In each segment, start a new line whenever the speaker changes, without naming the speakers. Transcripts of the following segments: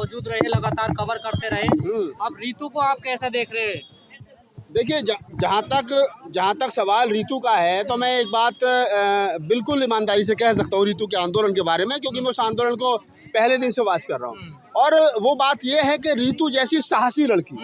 मौजूद रहे, लगातार कवर करते रहे। अब रीतू को आप कैसे देख रहे हैं?
देखिए, जहाँ तक सवाल रीतू का है, तो मैं एक बात बिल्कुल ईमानदारी से कह सकता हूँ रीतू के आंदोलन के बारे में, क्योंकि मैं उस आंदोलन को पहले दिन से वॉच कर रहा हूँ। और वो बात ये है कि रीतू जैसी साहसी लड़की,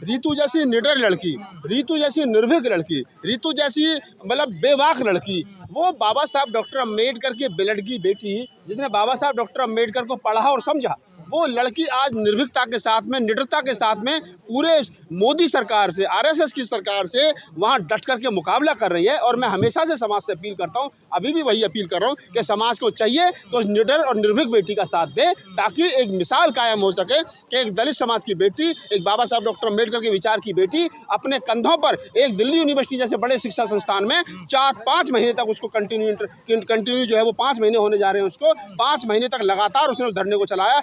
रीतू जैसी निडर लड़की, रीतू जैसी निर्भीक लड़की, रीतू जैसी मतलब बेबाक लड़की, वो बाबा साहब डॉक्टर अम्बेडकर के ब्लड की बेटी, जिसने बाबा साहब डॉक्टर अम्बेडकर को पढ़ा और समझा, वो लड़की आज निर्भीकता के साथ में, निडरता के साथ में पूरे मोदी सरकार से, आरएसएस की सरकार से वहाँ डट करके मुकाबला कर रही है। और मैं हमेशा से समाज से अपील करता हूँ, अभी भी वही अपील कर रहा हूँ कि समाज को चाहिए कि उस निडर और निर्भीक बेटी का साथ दे, ताकि एक मिसाल कायम हो सके कि एक दलित समाज की बेटी, एक बाबा साहब डॉक्टर अम्बेडकर के विचार की बेटी अपने कंधों पर एक दिल्ली यूनिवर्सिटी जैसे बड़े शिक्षा संस्थान में 4-5 महीने तक उसको कंटिन्यू जो है वो 5 महीने होने जा रहे हैं, उसको 5 महीने तक लगातार उसने उस धरने को चलाया,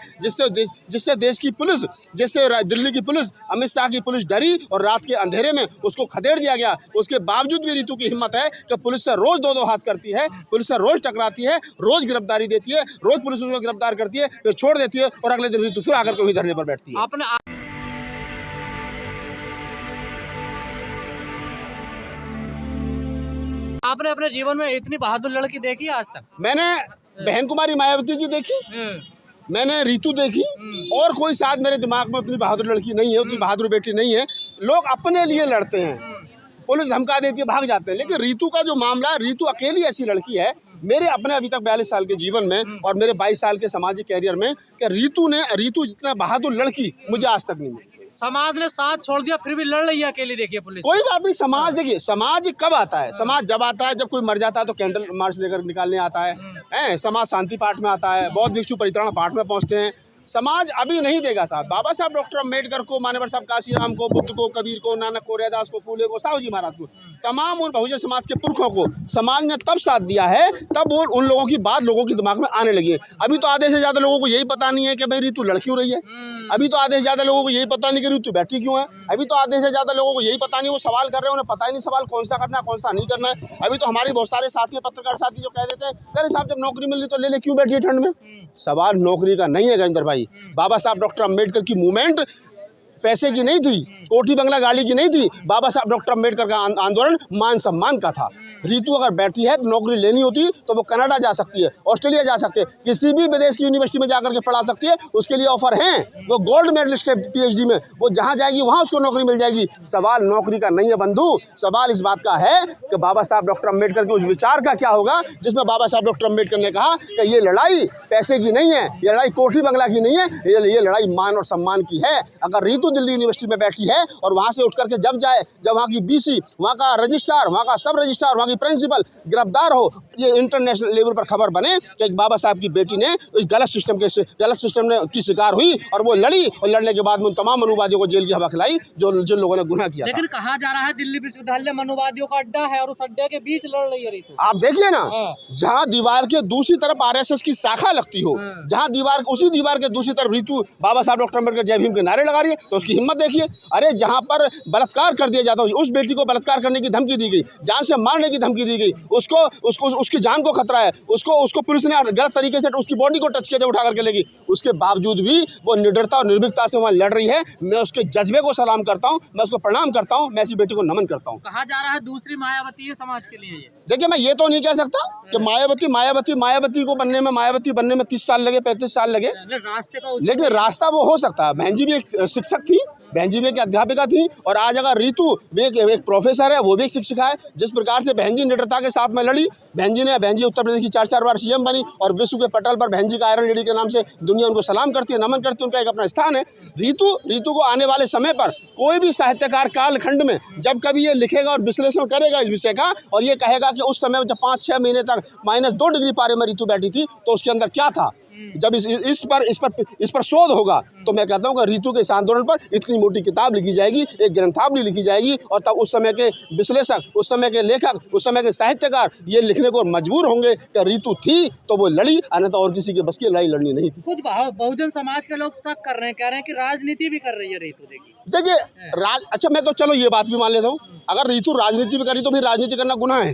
जिससे देश की पुलिस, जिससे दिल्ली की पुलिस, अमित शाह की पुलिस डरी और रात के अंधेरे में उसको खदेड़ दिया गया। उसके बावजूद भी रीतू की हिम्मत है कि पुलिस से रोज 2-2 हाथ करती है, पुलिस से रोज टकराती है, रोज गिरफ्तारी देती है, रोज पुलिस उसको गिरफ्तार करती है, फिर छोड़ देती है और अगले दिन रीतू फिर आकर के वही धरने पर बैठती है।
आपने अपने जीवन में इतनी बहादुर लड़की देखी आज तक?
मैंने बहन कुमारी मायावती जी देखी, मैंने रीतू देखी, और कोई साथ मेरे दिमाग में उतनी बहादुर लड़की नहीं है, उतनी बहादुर बेटी नहीं है। लोग अपने लिए लड़ते हैं, पुलिस धमका देती है, भाग जाते हैं, लेकिन रीतू का जो मामला है, रीतू अकेली ऐसी लड़की है मेरे अपने अभी तक 42 साल के जीवन में और मेरे 22 साल के सामाजिक कैरियर में कि रीतू जितना बहादुर लड़की मुझे आज तक नहीं मिली।
समाज ने साथ छोड़ दिया, फिर भी लड़ रही है अकेली, देखिए पुलिस।
कोई बात नहीं, समाज देखिए, समाज कब आता है? समाज जब आता है जब कोई मर जाता है तो कैंडल मार्च लेकर निकालने आता है, समाज शांति पाठ में आता है, बौद्ध भिक्षु परित्राण पाठ में पहुंचते हैं। समाज अभी नहीं देगा साथ। बाबा साहब डॉक्टर अम्बेडकर को, मान्यवर साहब काशीराम को, बुद्ध को, कबीर को, नानक को, रैदास को, फूले को, साहू जी महाराज को, तमाम उन बहुजन समाज के पुरखों को समाज ने तब साथ दिया है, तब वो उन लोगों की बात लोगों के दिमाग में आने लगी है। अभी तो आधे से ज़्यादा लोगों को यही पता नहीं है कि भाई रीतू लड़ क्यों रही है। अभी तो आधे से ज़्यादा लोगों को यही पता नहीं कि रीतू बैठी क्यों है। अभी तो आधे से ज़्यादा लोगों को यही पता नहीं, वो सवाल कर रहे हैं, उन्हें पता ही नहीं सवाल कौन सा करना है, कौन सा नहीं करना है। अभी तो हमारे बहुत सारे साथी, पत्रकार साथी जो कह देते हैं, अरे साहब जब नौकरी मिल रही तो ले ले, क्यों बैठी है ठंड में। सवाल नौकरी का नहीं है गजेंद्र भाई। बाबा साहब डॉक्टर अम्बेडकर की मूवमेंट पैसे की नहीं थी, कोठी बंगला गाड़ी की नहीं थी। बाबा साहब डॉक्टर अम्बेडकर का आंदोलन मान सम्मान का था। रीतू अगर बैठी है तो नौकरी लेनी होती तो वो कनाडा जा सकती है, ऑस्ट्रेलिया जा सकती है, किसी भी विदेश की यूनिवर्सिटी में जाकर के पढ़ा सकती है, उसके लिए ऑफर हैं। वो गोल्ड मेडलिस्ट है पीएचडी में, वो जहाँ जाएगी वहाँ उसको नौकरी मिल जाएगी। सवाल नौकरी का नहीं है बंधु, सवाल इस बात का है कि बाबा साहब डॉक्टर अम्बेडकर के उस विचार का क्या होगा जिसमें बाबा साहब डॉक्टर अम्बेडकर ने कहा कि ये लड़ाई पैसे की नहीं है, ये लड़ाई कोठी बंगला की नहीं है, ये लड़ाई मान और सम्मान की है। अगर रीतू दिल्ली यूनिवर्सिटी में बैठी है और वहाँ से उठ करके जब जाए, जब वहाँ की बीसी, वहाँ का रजिस्ट्रार, वहाँ का सब रजिस्ट्रार, वहाँ की प्रिंसिपल गिरफ्तार हो, ये इंटरनेशनल लेवल पर खबर बने कि एक बाबा साहब की बेटी ने इस गलत सिस्टम की शिकार हुई और वो लड़ी, और लड़ने के बाद में उन तमाम मनुवादियों को जेल की हवा खिलाई जिन लोगों ने गुनाह किया।
लेकिन कहा जा रहा है दिल्ली विश्वविद्यालय मनुवादियों का अड्डा है और उस अड्डे के बीच लड़ रही है रीतू।
आप देखिए ना, जहाँ दीवार के दूसरी तरफ आरएसएस की शाखा लगती हो, जहाँ उसी दीवार के दूसरी तरफ रीतू बाबा साहब डॉक्टर अम्बेडकर जय भीम के नारे लगा रही है, तो उसकी हिम्मत देखिए। अरे जहाँ पर बलात्कार कर दिया जाता है, उस बेटी को बलात्कार करने की धमकी दी गई, जान से मारने की धमकी दी गई, उसकी जान को खतरा है, उसको पुलिस ने गलत तरीके से उसकी बॉडी को टच किया, जब उठा करके लेगी, उसके बावजूद भी वो निडरता और निर्भीकता से वहाँ लड़ रही है। मैं उसके जज्बे को सलाम करता हूँ, मैं उसको प्रणाम करता हूँ, मैं ऐसी बेटी को नमन करता हूँ।
कहा जा रहा है दूसरी मायावती है समाज के लिए ये।
देखिए, मैं ये तो नहीं कह सकता कि मायावती को बनने में 30 साल लगे, 35 साल लगे, लेकिन रास्ता वो हो सकता है। बहन जी भी एक शिक्षक थी, बहन जी भी एक अध्यापिका थी, और आज अगर रीतू एक प्रोफेसर है, वो भी एक शिक्षिका है। जिस प्रकार से बहन जी निडरता के साथ में लड़ी, बहन जी उत्तर प्रदेश की 4-4 बार सीएम बनी, और विश्व के पटल पर बहन जी का आयरन लेडी के नाम से दुनिया उनको सलाम करती है, नमन करती है, उनका एक अपना स्थान है। रीतू को आने वाले समय पर कोई भी साहित्यकार कालखंड में जब कभी ये लिखेगा और विश्लेषण करेगा इस विषय का, और ये कहेगा कि उस समय जब 5-6 महीने तक -2 डिग्री पारे में रीतू बैठी थी तो उसके अंदर क्या था, जब इस पर शोध होगा, तो मैं कहता हूँ कि रीतू के इस आंदोलन पर इतनी मोटी किताब लिखी जाएगी, एक ग्रंथावली लिखी जाएगी, और तब उस समय के विश्लेषक, उस समय के लेखक, उस समय के साहित्यकार ये लिखने को मजबूर होंगे कि रीतू थी तो वो लड़ी, अन्यथा और किसी के बस की लड़ाई लड़नी नहीं थी।
कुछ बहुजन समाज के लोग शक कर रहे हैं, कह रहे हैं कि राजनीति भी कर रही है रीतू।
देखिए अच्छा, मैं तो चलो ये बात भी मान लेता हूँ, अगर रीतू राजनीति भी करी तो फिर राजनीति करना गुनाह है।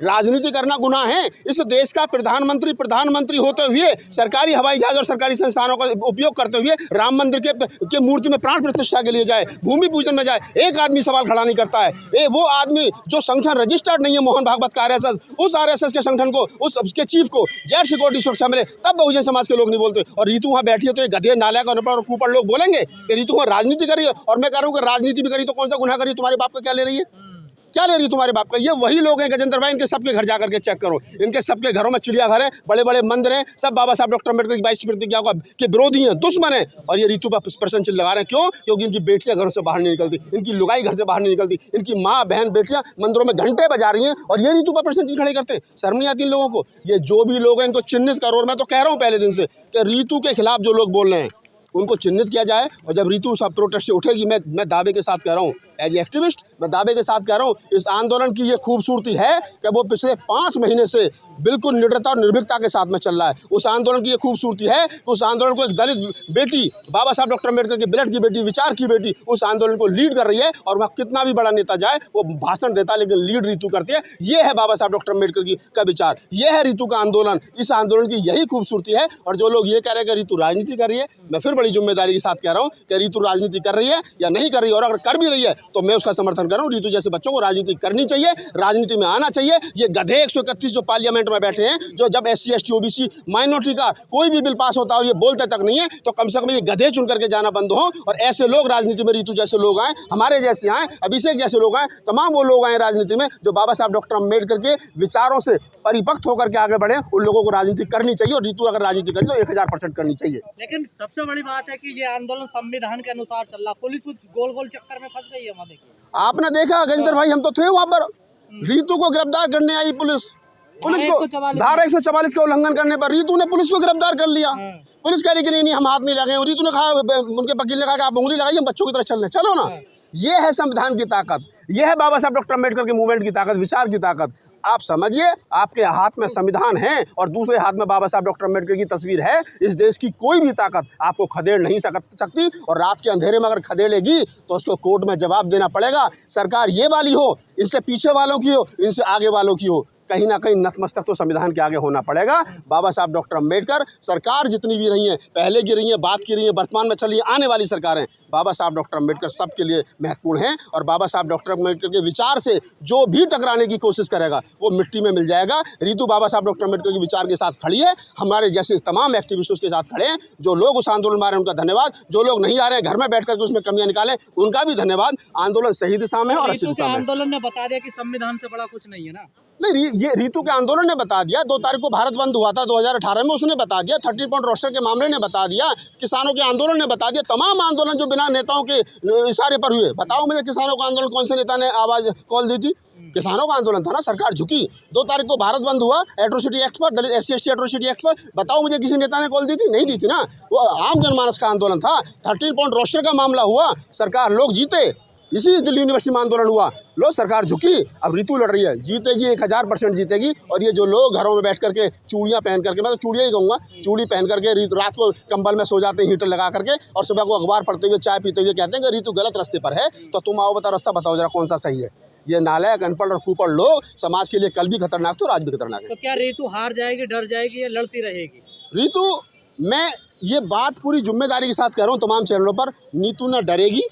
राजनीति करना गुनाह है। इस देश का प्रधानमंत्री होते हुए सरकारी हवाई जहाज और सरकारी संस्थानों का उपयोग करते हुए राम मंदिर के मूर्ति में प्राण प्रतिष्ठा के लिए जाए, भूमि पूजन में जाए, एक आदमी सवाल खड़ा नहीं करता है। वो आदमी जो संगठन रजिस्टर्ड नहीं है, मोहन भागवत का RSS, उस RSS के संगठन को, उसके चीफ को जेड सिक्योरिटी सुरक्षा मिले, तब बहुजन समाज के लोग नहीं बोलते। और रीतू वहाँ बैठी है तो ये गधे, नालायक और कुपड़ लोग बोलेंगे कि रीतू वहाँ राजनीति कर रही है। और मैं कह रहा हूँ कि राजनीति भी करी तो कौन सा गुनाह करी, तुम्हारे बाप का क्या ले रही है, क्या ले रही है तुम्हारे बाप का। ये वही लोग हैं गजेंद्र भाई, इनके सबके घर जाकर के चेक करो, इनके सबके घरों में चिड़ियाघर है, बड़े बड़े मंदिर हैं, सब बाबा साहब डॉक्टर अम्बेडकर की 22 प्रतिज्ञाओं के विरोधी हैं, दुश्मन हैं। और ये रीतू पर प्रश्न चिन्ह लगा रहे हैं, क्यों? क्योंकि इनकी बेटियां घरों से बाहर नहीं निकलती, इनकी लुगाई घर से बाहर नहीं निकलती, इनकी माँ बहन बेटियां मंदिरों में घंटे बजा रही हैं और ये रीतू पर प्रश्न चिन्ह खड़े करते हैं। शर्म नहीं आती इन लोगों को? ये जो भी लोग हैं इनको चिन्हित करो। और मैं तो कह रहा हूँ पहले दिन से कि रीतू के खिलाफ जो लोग बोल रहे हैं उनको चिन्हित किया जाए। और जब रीतू सब प्रोटेस्ट से उठेगी, मैं दावे के साथ कह रहा हूँ, एज एक्टिविस्ट मैं दावे के साथ कह रहा हूँ, इस आंदोलन की ये खूबसूरती है कि वो पिछले 5 महीने से बिल्कुल निडरता और निर्भीकता के साथ में चल रहा है। उस आंदोलन की ये खूबसूरती है कि उस आंदोलन को एक दलित बेटी, बाबा साहब डॉक्टर अम्बेडकर की ब्लड की बेटी, विचार की बेटी, उस आंदोलन को लीड कर रही है। और वह कितना भी बड़ा नेता जाए वो भाषण देता है, लेकिन लीड रीतू करती है। ये है बाबा साहब डॉक्टर अम्बेडकर का विचार, ये है रीतू का आंदोलन। इस आंदोलन की यही खूबसूरती है। और जो लोग ये कह रहे हैं कि रीतू राजनीति कर रही है, मैं फिर बड़ी जिम्मेदारी के साथ कह रहा हूँ कि रीतू राजनीति कर रही है या नहीं कर रही है। और अगर कर भी रही है तो मैं उसका समर्थन कर रहा हूँ। रीतू जैसे बच्चों को राजनीति करनी चाहिए, राजनीति में आना चाहिए। ये गधे 131 जो पार्लियामेंट में बैठे हैं, जो जब SC ST OBC माइनॉरिटी का कोई भी बिल पास होता है और ये बोलते तक नहीं है, तो कम से कम ये गधे चुन करके जाना बंद हो और ऐसे लोग राजनीति में, रीतू जैसे लोग आए, हमारे जैसे आए, अभिषेक जैसे लोग आए, तमाम वो लोग आए राजनीति में जो बाबा साहब डॉक्टर अम्बेडकर के विचारों से परिपक्व होकर के आगे बढ़े। उन लोगों को राजनीति करनी चाहिए और रीतू अगर राजनीति करी तो 1000% करनी चाहिए।
लेकिन सबसे बड़ी बात है कि ये आंदोलन संविधान के अनुसार चल रहा, पुलिस उस गोल गोल चक्कर में फंस गई है। वहाँ देखिए, आपने
देखा गजेंद्र भाई, हम तो थे वहाँ पर, रीतू को गिरफ्तार करने आई पुलिस को धारा 144 का उल्लंघन करने पर रीतू ने पुलिस को गिरफ्तार कर लिया। पुलिस कह रही कि नहीं हम हाथ नहीं लगाए। रीतू ने कहा, उनके वकील ने कहा कि आप उंगली लगाइए, हम बच्चों की तरह चलो ना। ये है संविधान की ताकत, ये है बाबा साहब डॉक्टर अम्बेडकर के मूवमेंट की ताकत, विचार की ताकत। आप समझिए, आपके हाथ में संविधान है और दूसरे हाथ में बाबा साहब डॉक्टर अम्बेडकर की तस्वीर है। इस देश की कोई भी ताकत आपको खदेड़ नहीं सकती। और रात के अंधेरे में अगर खदेड़ेगी तो उसको कोर्ट में जवाब देना पड़ेगा। सरकार ये वाली हो, इससे पीछे वालों की हो, इनसे आगे वालों की हो, कहीं ना कहीं नतमस्तक तो संविधान के आगे होना पड़ेगा। बाबा साहब डॉक्टर अम्बेडकर, सरकार जितनी भी रही है, पहले की रही है, बात की रही है, वर्तमान में चली आने वाली सरकारें, बाबा साहब डॉक्टर अम्बेडकर सबके लिए महत्वपूर्ण हैं। और बाबा साहब डॉक्टर अम्बेडकर के विचार से जो भी टकराने की कोशिश करेगा वो मिट्टी में मिल जाएगा। रीतू बाबा साहब डॉक्टर अम्बेडकर के विचार के साथ खड़ी है, हमारे जैसे तमाम एक्टिविस्ट उसके साथ खड़े हैं। जो लोग उस आंदोलन में आ रहे हैं उनका धन्यवाद, जो लोग नहीं आ रहे हैं घर में बैठ करके उसमें कमियां निकालें उनका भी धन्यवाद। आंदोलन सही दिशा में है और अच्छी दिशा में।
आंदोलन ने बता दिया कि संविधान से बड़ा कुछ नहीं है ना।
नहीं, ये रीतू के आंदोलन ने बता दिया। 2 तारीख को भारत बंद हुआ था 2018 में, उसने बता दिया। 30 पॉइंट रोस्टर के मामले ने बता दिया, किसानों के आंदोलन ने बता दिया। तमाम आंदोलन जो बिना नेताओं के इशारे पर हुए, बताओ मुझे किसानों का आंदोलन कौन से नेता ने आवाज कॉल दी थी? किसानों का आंदोलन था ना, सरकार झुकी। 2 तारीख को भारत बंद हुआ एट्रोसिटी एक्ट पर, दलित SC ST एट्रोसिटी एक्ट पर, बताओ मुझे किसी नेता ने कॉल दी थी? नहीं दी थी ना। वो आम जनमानस का आंदोलन था। 30 पॉइंट रोस्टर का मामला हुआ, सरकार, लोग जीते। इसी दिल्ली यूनिवर्सिटी में आंदोलन हुआ, लो सरकार झुकी। अब रीतू लड़ रही है, जीतेगी, 1000% जीतेगी। और ये जो लोग घरों में बैठ करके चूड़ियाँ पहन करके, मैं तो चूड़ियाँ ही कहूँगा, चूड़ी पहन करके रात को कंबल में सो जाते हैं हीटर लगा करके, और सुबह को अखबार पढ़ते हुए, चाय पीते हुए कहते हैं कि रीतू गलत रास्ते पर है। तो तुम आओ, बताओ रास्ता बताओ जरा कौन सा सही है। ये नालायक, अनपढ़ और कुपड़ लोग समाज के लिए कल भी खतरनाक थे और आज भी खतरनाक है।
तो क्या रीतू हार जाएगी, डर जाएगी या लड़ती रहेगी?
रीतू, मैं ये बात पूरी जिम्मेदारी के साथ कह रहा हूँ तमाम चैनलों पर, नीतू ना डरेगी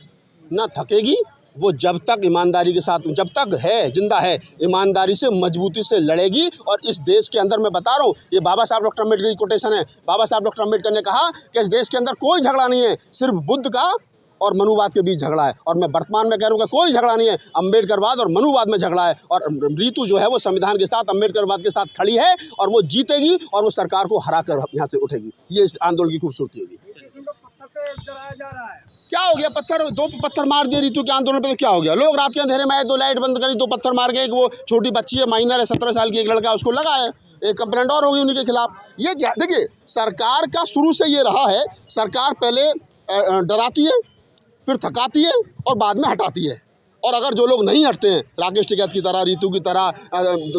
ना थकेगी। वो जब तक ईमानदारी के साथ, जब तक है, जिंदा है, ईमानदारी से, मजबूती से लड़ेगी। और इस देश के अंदर मैं बता रहा हूँ, ये बाबा साहब डॉक्टर अम्बेडकर की कोटेशन है। बाबा साहब डॉक्टर अम्बेडकर ने कहा कि इस देश के अंदर कोई झगड़ा नहीं है, सिर्फ बुद्ध का और मनुवाद के बीच झगड़ा है। और मैं वर्तमान में कह रहा हूँ कि कोई झगड़ा नहीं है, अम्बेडकरवाद और मनुवाद में झगड़ा है। और रीतू जो है वो संविधान के साथ, अम्बेडकरवाद के साथ खड़ी है और वो जीतेगी और वो सरकार को हरा कर यहाँ से उठेगी। ये इस आंदोलन की खूबसूरती होगी। क्या हो गया? 2 पत्थर मार दिए रीतू के आंदोलन पे, तो क्या हो गया? लोग रात के अंधेरे में आए, 2 लाइट बंद करी, 2 पत्थर मार गए। वो छोटी बच्ची है, माइनर है, 17 साल की, एक लड़का, उसको लगा है। एक कंप्लेंट और होगी उन्हीं के खिलाफ। ये क्या, देखिए, सरकार का शुरू से ये रहा है, सरकार पहले डराती है, फिर थकाती है और बाद में हटाती है। और अगर जो लोग नहीं हटते हैं, राकेश टिकैत की तरह, रीतू की तरह,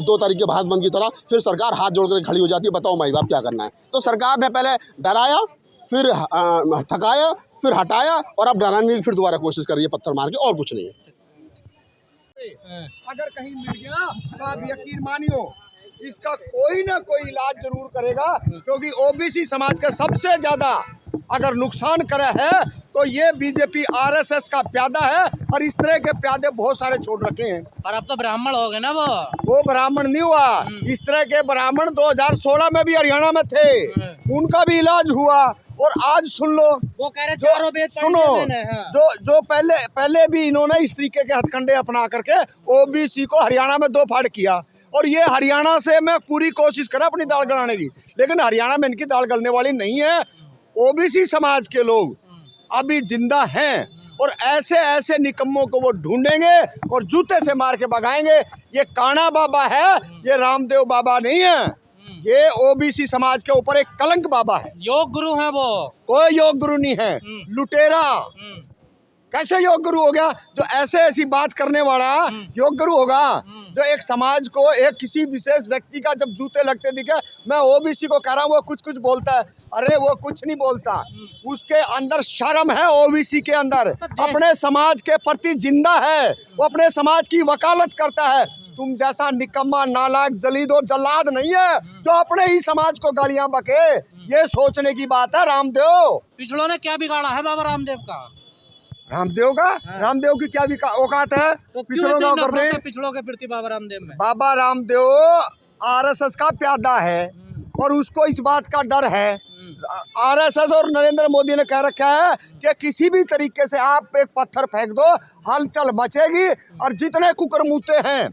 2 तारीख के भारत बंद की तरह, फिर सरकार हाथ जोड़ कर खड़ी हो जाती है, बताओ माई बाप क्या करना है। तो सरकार ने पहले डराया, फिर थकाया, फिर हटाया, और अब डराने की फिर दोबारा कोशिश कर रही है पत्थर मार के, और कुछ नहीं है।
पे अगर कहीं मिल गया तो आप यकीन मानियो इसका कोई ना कोई इलाज जरूर करेगा, क्योंकि ओबीसी समाज का सबसे ज्यादा अगर नुकसान करे है तो ये बीजेपी आरएसएस का प्यादा है, और इस तरह के प्यादे बहुत सारे छोड़ रखे हैं।
पर अब तो ब्राह्मण हो गए ना
वो ब्राह्मण नहीं हुआ, इस तरह के ब्राह्मण 2016 में भी हरियाणा में थे, उनका भी इलाज हुआ। और आज सुन लो,
वो कह रहे चारों वेद
सुनो, जो पहले भी इन्होंने इस तरीके के हथकंडे अपना करके ओबीसी को हरियाणा में दो फाड़ किया, और ये हरियाणा से मैं पूरी कोशिश करा अपनी दाल गलाने की, लेकिन हरियाणा में इनकी दाल गलने वाली नहीं है। ओबीसी समाज के लोग अभी जिंदा हैं, और ऐसे ऐसे निकम्मों को वो ढूंढेंगे और जूते से मार के भगाएंगे। ये काना बाबा है, ये रामदेव बाबा नहीं है, ये ओबीसी समाज के ऊपर एक कलंक बाबा है।
योग गुरु है वो,
कोई योग गुरु नहीं है, लुटेरा। कैसे योग गुरु हो गया? जो ऐसे ऐसी बात करने वाला योग गुरु होगा, जो एक समाज को, एक किसी विशेष व्यक्ति का जब जूते लगते दिखे, मैं ओबीसी को कह रहा हूँ वो कुछ कुछ बोलता है, अरे वो कुछ नहीं बोलता, उसके अंदर शर्म है। ओबीसी के अंदर अपने समाज के प्रति जिंदा है, वो अपने समाज की वकालत करता है। तुम जैसा निकम्मा, नालायक, जलीद और जल्लाद नहीं है जो अपने ही समाज को गालियां बके। ये सोचने की बात है। रामदेव,
पिछड़ों ने क्या बिगाड़ा है बाबा रामदेव का?
रामदेव का, रामदेव की क्या औकात है?
तो
पिछड़ों का कर दे।
पिछड़ों के प्रति बाबा रामदेव में,
बाबा रामदेव आरएसएस का प्यादा है, और उसको इस बात का डर है। आरएसएस और नरेंद्र मोदी ने कह रखा है कि किसी भी तरीके से आप एक पत्थर फेंक दो, हलचल मचेगी, और जितने कुकरमुते हैं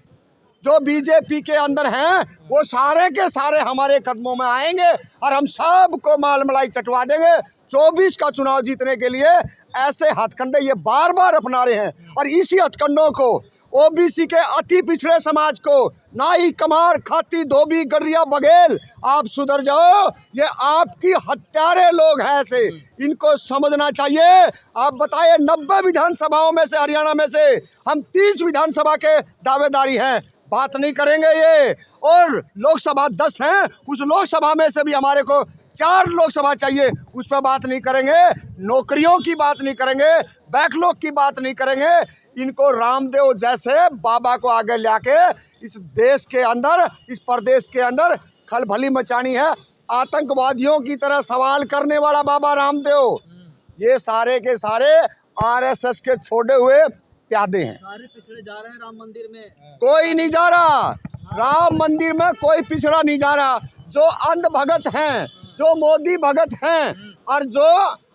जो बीजेपी के अंदर हैं वो सारे के सारे हमारे कदमों में आएंगे, और हम सबको माल मलाई चटवा देंगे। 24 का चुनाव जीतने के लिए ऐसे हथकंडे ये बार बार अपना रहे हैं, और इसी हथकंडों को ओबीसी के अति पिछड़े समाज को, नाई, कमार, खाती, धोबी, गडरिया, बघेल, आप सुधर जाओ। ये आपकी हत्यारे लोग हैं, ऐसे इनको समझना चाहिए। आप बताइए, 90 विधानसभाओं में से, हरियाणा में से हम 30 विधानसभा के दावेदारी हैं, बात नहीं करेंगे ये। और लोकसभा 10 हैं, उस लोकसभा में से भी हमारे को 4 लोकसभा चाहिए, उस पर बात नहीं करेंगे। नौकरियों की बात नहीं करेंगे, बैकलॉग की बात नहीं करेंगे। इनको रामदेव जैसे बाबा को आगे लाके इस देश के अंदर, इस प्रदेश के अंदर खलबली मचानी है। आतंकवादियों की तरह सवाल करने वाला बाबा रामदेव, ये सारे के सारे आरएसएस के छोड़े हुए प्यादे हैं।
सारे पिछड़े जा रहे हैं राम मंदिर में,
कोई नहीं जा रहा राम मंदिर में, कोई पिछड़ा नहीं जा रहा। जो अंध भगत हैं, जो मोदी भगत हैं, और जो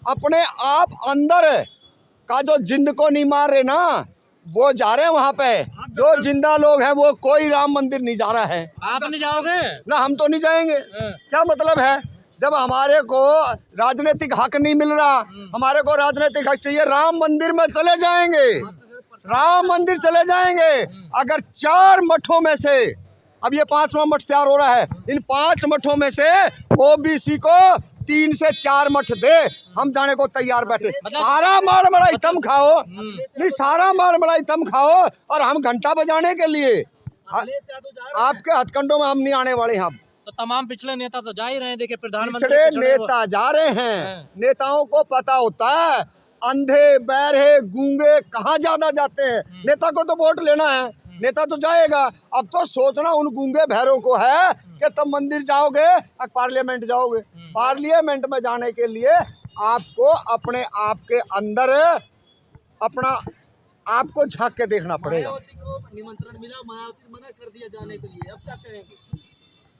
अपने आप अंदर का जो जिंद को नहीं मार रहे ना, वो जा रहे हैं वहाँ पे। जो जिंदा लोग हैं वो कोई राम मंदिर नहीं जा रहा है।
आप नहीं जाओगे
ना, हम तो नहीं जाएंगे। क्या मतलब है? जब हमारे को राजनीतिक हक नहीं मिल रहा, हमारे को राजनीतिक हक चाहिए, राम मंदिर में चले जाएंगे, राम मंदिर चले जाएंगे। अगर 4 मठों में से, अब ये 5वां मठ तैयार हो रहा है, इन 5 मठों में से ओबीसी को 3 से 4 मठ दे, हम जाने को तैयार बैठे। सारा माल मलाई तुम खाओ, नहीं सारा माल मलाई तुम खाओ, और हम घंटा बजाने के लिए आपके हथकंडों में हम नहीं आने वाले हैं।
तो तमाम पिछले नेता तो जा ही रहे हैं, देखिए प्रधानमंत्री
पिछड़े नेता जा रहे हैं। नेताओं को पता होता है, अंधे, बहरे, गूंगे कहाँ ज्यादा जाते हैं। नेता को तो वोट लेना है, नेता तो जाएगा। अब तो सोचना उन गूंगे बहरों को है कि तुम मंदिर जाओगे, पार्लियामेंट जाओगे। पार्लियामेंट में जाने के लिए आपको अपने आप के अंदर अपना आपको झांक के देखना पड़ेगा।
मायावती को निमंत्रण मिला, मायावती ने मना कर दिया जाने के लिए, अब क्या करेंगे?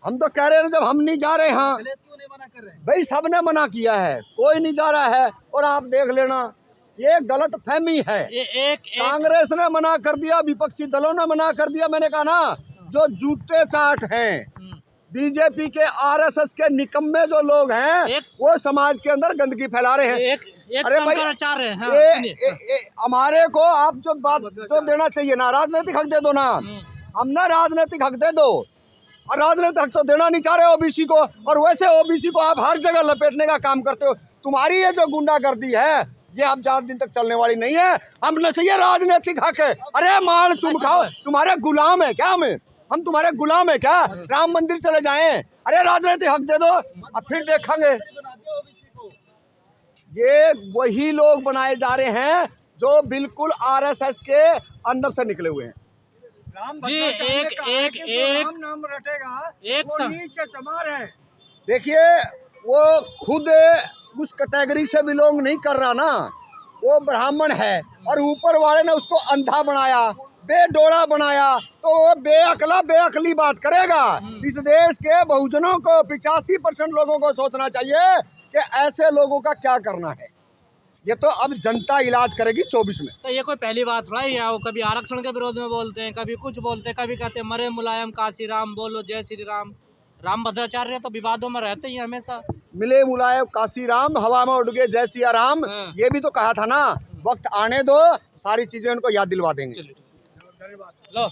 हम तो कह रहे हैं जब हम नहीं जा रहे हैं,
क्यों नहीं मना कर रहे हैं?
भाई सबने मना किया है, कोई नहीं जा रहा है। और आप देख लेना, ये गलत फहमी है। कांग्रेस ने मना कर दिया, विपक्षी दलों ने मना कर दिया। मैंने कहा ना, जो जूते चाट हैं बीजेपी के, आरएसएस के निकम्मे जो लोग हैं, वो समाज के अंदर गंदगी फैला रहे हैं। अरे भाई, हमारे को आप जो बात जो देना चाहिए ना, राजनीतिक हक दे दो ना, हम ना राजनीतिक हक दे दो। और राजनीतिक हक तो देना नहीं चाह रहे ओबीसी को, और वैसे ओबीसी को आप हर जगह लपेटने का काम करते हो। तुम्हारी ये जो गुंडागर्दी है, ये अब ज्यादा दिन तक चलने वाली नहीं है। हमने चाहिए राजनीतिक हक है। अरे माल तुम खाओ, तुम्हारे गुलाम है क्या? हम तुम्हारे गुलाम है क्या? राम मंदिर चले जाएं, अरे राजनीतिक हक दे दो, अब फिर देखेंगे। ये वही लोग बनाए जा रहे हैं जो बिल्कुल आरएसएस के अंदर से निकले हुए हैं।
जी एक
नाम रटेगा
एक
वो
सम-
नीच चमार है। देखिए वो खुद उस कैटेगरी से बिलोंग नहीं कर रहा ना, वो ब्राह्मण है और ऊपर वाले ने उसको अंधा बनाया, बेडोड़ा बनाया, तो वो बेअकला बेअकली बात करेगा। इस देश के बहुजनों को 85% लोगों को सोचना चाहिए कि ऐसे लोगों का क्या करना है। ये तो अब जनता इलाज करेगी 24 में।
तो ये कोई पहली बात थोड़ा ही है, वो कभी आरक्षण के विरोध में बोलते हैं, कभी कुछ बोलते हैं, कभी कहते हैं मरे मुलायम काशी राम, बोलो जय श्री राम। राम भद्राचार्य तो विवादों में रहते ही हमेशा।
मिले मुलायम काशी राम, हवा में उड़ गए जय सिया राम,
हाँ।
ये भी तो कहा था ना। वक्त आने दो, सारी चीजें उनको याद दिलवा देंगे।
चलिए लो